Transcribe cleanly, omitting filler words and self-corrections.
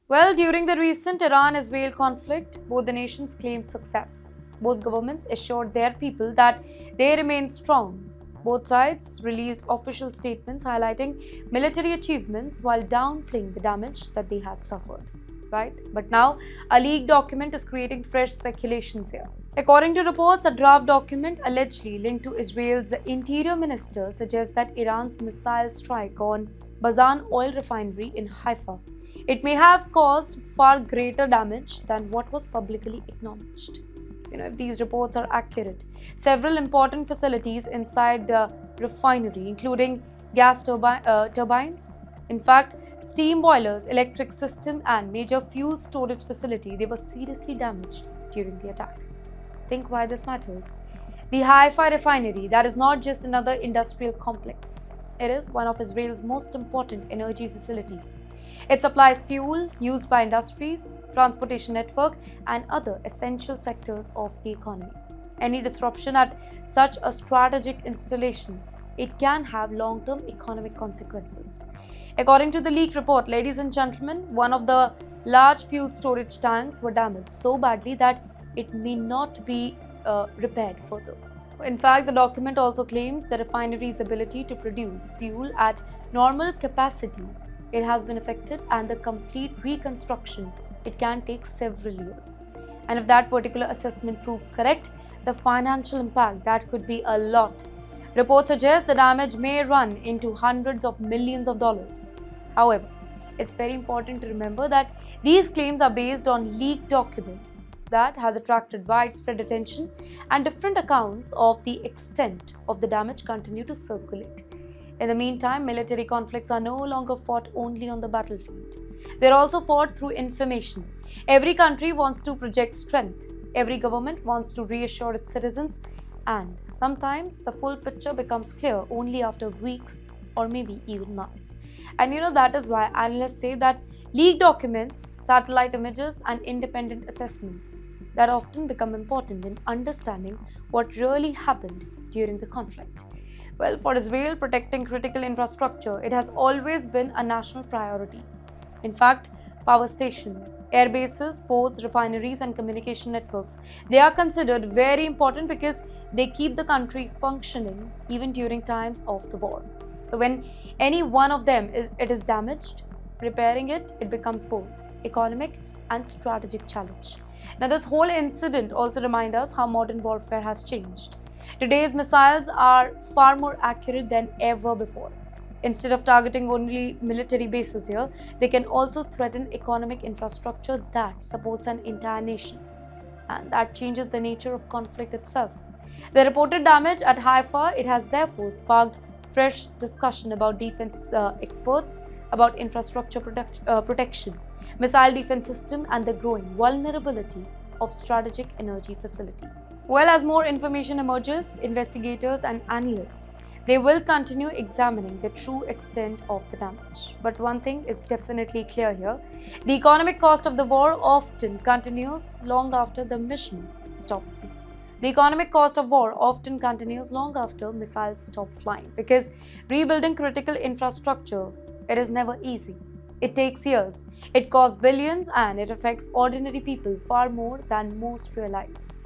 Well, during the recent Iran-Israel conflict, both the nations claimed success. Both governments assured their people that they remain strong. Both sides released official statements highlighting military achievements while downplaying the damage that they had suffered. Right? But now, a leaked document is creating fresh speculations here. According to reports, a draft document allegedly linked to Israel's interior minister suggests that Iran's missile strike on Bazan oil refinery in Haifa. It may have caused far greater damage than what was publicly acknowledged. If these reports are accurate, several important facilities inside the refinery, including turbines, in fact, steam boilers, electric system, and major fuel storage facility, they were seriously damaged during the attack. Think why this matters. The Haifa refinery, that is not just another industrial complex. It is one of Israel's most important energy facilities. It supplies fuel used by industries, transportation network, and other essential sectors of the economy. Any disruption at such a strategic installation, it can have long-term economic consequences. According to the leaked report, ladies and gentlemen, one of the large fuel storage tanks were damaged so badly that it may not be repaired further. In fact, the document also claims the refinery's ability to produce fuel at normal capacity. It has been affected, and the complete reconstruction, it can take several years. And if that particular assessment proves correct, the financial impact, that could be a lot. Reports suggest the damage may run into hundreds of millions of dollars. However, it's very important to remember that these claims are based on leaked documents that has attracted widespread attention, and different accounts of the extent of the damage continue to circulate. In the meantime, military conflicts are no longer fought only on the battlefield. They're also fought through information. Every country wants to project strength. Every government wants to reassure its citizens, and sometimes the full picture becomes clear only after weeks or maybe even months. And that is why analysts say that leaked documents, satellite images, and independent assessments that often become important in understanding what really happened during the conflict. Well, for Israel, protecting critical infrastructure, it has always been a national priority. In fact, power stations, air bases, ports, refineries, and communication networks, they are considered very important because they keep the country functioning even during times of the war. So when any one of them is damaged, repairing it becomes both economic and strategic challenge. Now, this whole incident also reminds us how modern warfare has changed. Today's missiles are far more accurate than ever before. Instead of targeting only military bases here, they can also threaten economic infrastructure that supports an entire nation. And that changes the nature of conflict itself. The reported damage at Haifa, it has therefore sparked fresh discussion about defense experts, about infrastructure protection, missile defense system, and the growing vulnerability of strategic energy facility. Well, as more information emerges, investigators and analysts, they will continue examining the true extent of the damage. But one thing is definitely clear here. The economic cost of the war often continues long after the mission stopped. The economic cost of war often continues long after missiles stop flying, because rebuilding critical infrastructure, it is never easy. It takes years, it costs billions, and it affects ordinary people far more than most realize.